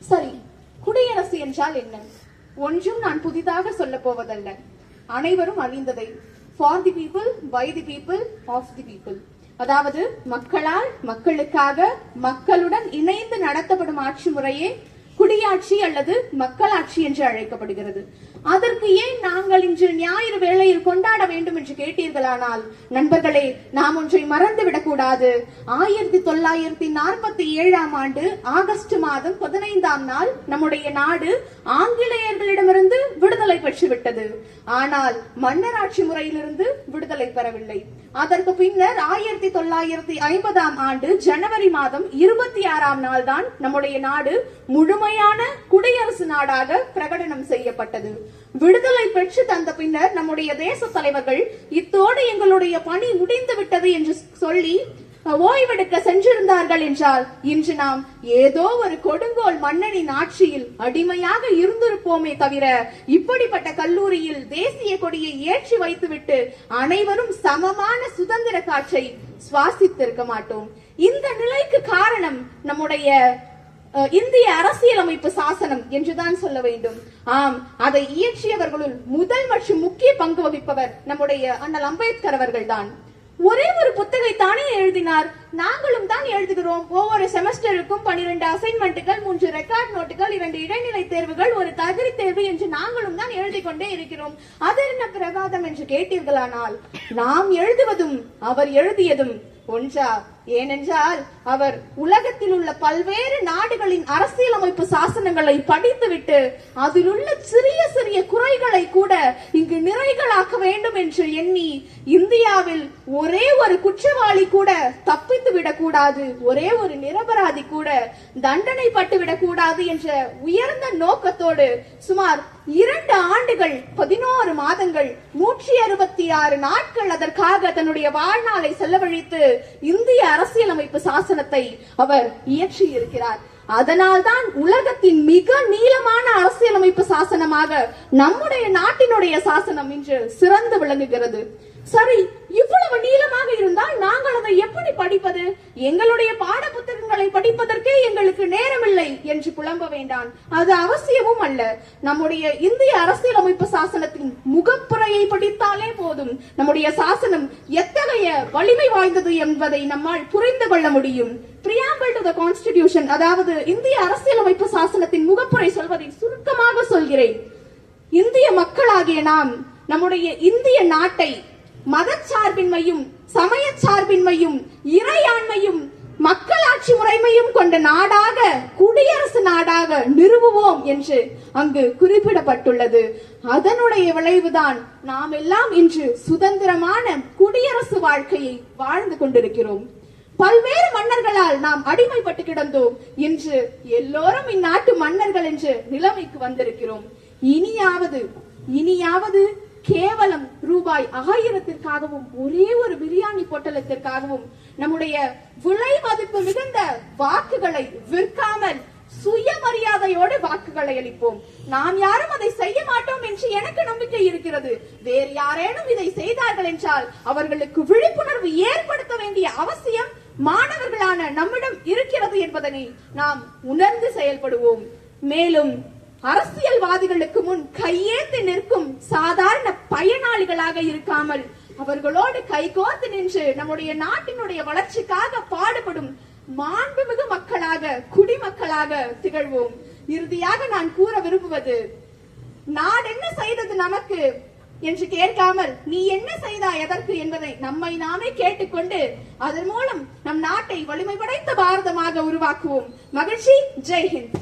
சரி, குடியரசு என்றால் என்ன? ஒன்றும் நான் புதிதாக சொல்ல போவதல்ல. அனைவரும் அறிந்ததை. For the people, by the people, of the people. அதாவது மக்களால், மக்களுக்காக, மக்களுடன் இணைந்து நடத்தப்படும் ஆட்சி முறையே குடியாட்சி அல்லது மக்களாட்சி என்று அழைக்கப்படுகிறது. அதற்கு ஏன் நாங்கள் இன்று ஞாயிறு வேளையில் கொண்டாட வேண்டும் என்று கேட்டீர்களானால், நண்பர்களே, நாம் ஒன்றை மறந்துவிடக் கூடாது. 1947 ஆண்டு ஆகஸ்ட் மாதம் 15ஆம் நாள் நம்முடைய நாடு ஆங்கிலேயர்களிடமிருந்து விடுதலை பெற்றுவிட்டது. ஆனால் மன்னராட்சி முறையிலிருந்து விடுதலை பெறவில்லை. அதற்கு பின்னர் 1950ஆம் ஆண்டு ஜனவரி மாதம் 26ஆம் நாள் தான் நம்முடைய நாடு முழுமையான குடியரசு நாடாக பிரகடனம் செய்யப்பட்டது. விடுதலை பெற்று தந்த பின்னர் நம்முடைய தேச தலைவர்கள் இத்தோடு எங்களுடைய பணி முடிந்து விட்டது என்று சொல்லி ஓய்வெடுக்க சென்றிருந்தார்கள் என்றால், இன்று நாம் ஏதோ ஒரு கொடுங்கோல் மன்னனின் ஆட்சியில் அடிமையாக இருந்திருப்போமே தவிர, இப்படிப்பட்ட கல்லூரியில் தேசிய கொடியை ஏற்றி வைத்துவிட்டு அனைவரும் சமமான சுதந்திர காற்றை சுவாசித்திருக்க மாட்டோம். இந்த நிலைக்கு காரணம் நம்முடைய இந்திய அரசியலமைப்பு சாசனம் என்றுதான் சொல்ல வேண்டும். ஆம், அதை இயற்றியவர்களுள் முதல் மற்றும் முக்கிய பங்கு வகிப்பவர் நம்முடைய அண்ணல் அம்பேத்கர் அவர்கள் தான். ஒரே ஒரு புத்தகத்தானே எழுதினார். நாங்களும் தான் எழுதுகிறோம். ஒவ்வொரு செமஸ்டருக்கும் 12 அசைன்மெண்ட்டுகள், 3 ரெக்கார்ட் நோட்டுகள், 2 இடைநிலை தேர்வுகள், ஒரு தகுதி தேர்வு என்று நாங்களும் தான் எழுதி கொண்டே இருக்கிறோம். அது என்ன பிரகாதம் என்று கேட்டீர்களானால், நாம் எழுதுவதும் அவர் எழுதியதும் ஒன்றா? ஏனென்றால் அவர் உலகத்தில் உள்ள பல்வேறு நாடுகளின் அரசியலமைப்பு சாசனங்களை படித்துவிட்டு அதில் உள்ள சிறிய சிறிய குறைகளை கூட இங்கு நிறைகளாக்க வேண்டும் என்று எண்ணி, இந்தியாவில் ஒரே ஒரு குற்றவாளி கூட தப்பித்து விடக்கூடாது, ஒரே ஒரு நிரபராதி கூட தண்டனை பட்டுவிடக் கூடாது என்ற உயர்ந்த நோக்கத்தோடு சுமார் 2 ஆண்டுகள் 11 மாதங்கள் 166 நாட்கள் அதற்காக தன்னுடைய வாழ்நாளை செலவழித்து இந்திய அரசியலமைப்பு சாசனத்தை அவர் இயற்றி இருக்கிறார். அதனால்தான் உலகத்தின் மிக நீளமான அரசியலமைப்பு சாசனமாக நம்முடைய நாட்டினுடைய சாசனம் இன்று சிறந்து விளங்குகிறது. சரி, இவ்வளவு நீளமாக இருந்தால் நாங்கள் அதை எப்படி படிப்பது? எங்களுடைய பாட புத்தகங்களை படிப்பதற்கே எங்களுக்கு நேரமில்லை என்று புலம்ப வேண்டாம். அது அவசியமும் அல்ல. நம்முடைய இந்திய அரசியலமைப்பு சாசனத்தின் முகப்புரையை படித்தாலே போதும் நம்முடைய சாசனம் எத்தகைய வலிமை வாய்ந்தது என்பதை நம்மால் புரிந்து கொள்ள முடியும். Preamble to the Constitution, அதாவது இந்திய அரசியலமைப்பு சாசனத்தின் முகப்புரை சொல்வதை சுருக்கமாக சொல்கிறேன். இந்திய மக்களாகிய நாம் நம்முடைய இந்திய நாட்டை மதச்சார்பின்மையும், சமய சார்பின்மையும், இறையாண்மையும், மக்களாட்சி முறைமையும் கொண்ட நாடாக, குடியரசு நாடாக நிறுவுவோம் என்று அங்கு குறிப்பிடப்பட்டுள்ளது. அதனுடைய விளைவுதான் நாம் எல்லாம் இன்று சுதந்திரமான குடியரசு வாழ்க்கையை வாழ்ந்து கொண்டிருக்கிறோம். பல்வேறு மன்னர்களால் நாம் அடிமைப்பட்டு கிடந்தோம். இன்று எல்லோரும் இந்நாட்டு மன்னர்கள் என்று நிலைமைக்கு வந்திருக்கிறோம். இனியாவது கேவலம் ரூபாய் 1000ற்காகவும் ஒரே ஒரு பிரியாணி பொட்டலத்திற்காகவும் நம்முடைய விலை மதிப்பு மிகுந்த வாக்குகளை விற்காமல் சுயமரியாதையோடு வாக்குகளை அளிப்போம். நாம் யாரும் அதை செய்ய மாட்டோம் என்று எனக்கு நம்பிக்கை இருக்கிறது. வேறு யாரேனும் இதை செய்தார்கள் என்றால் அவர்களுக்கு விழிப்புணர்வு ஏற்படுத்த வேண்டிய அவசியம் மாணவர்களான நம்மிடம் இருக்கிறது என்பதனை நாம் உணர்ந்து செயல்படுவோம். மேலும் அரசியல்வாதிகளுக்கு முன் கையேந்தி நிற்கும் சாதாரண பயனாளிகளாக இருக்காமல் அவர்களோடு கைகோர்த்து நின்று நம்முடைய நாட்டினுடைய வளர்ச்சிக்காக பாடுபடும் மாண்புமிகு மக்களாக, குடிமக்களாக திகழ்வோம். இறுதியாக நான் கூற விரும்புவது, நாடு என்ன செய்தது நமக்கு என்று கேட்காமல் நீ என்ன செய்தாய் எதற்கு என்பதை நம்மை நாமே கேட்டுக்கொண்டு அதன் மூலம் நம் நாட்டை வலிமை படைத்த பாரதமாக உருவாக்குவோம். மகிழ்ச்சி. ஜெய் ஹிந்த்.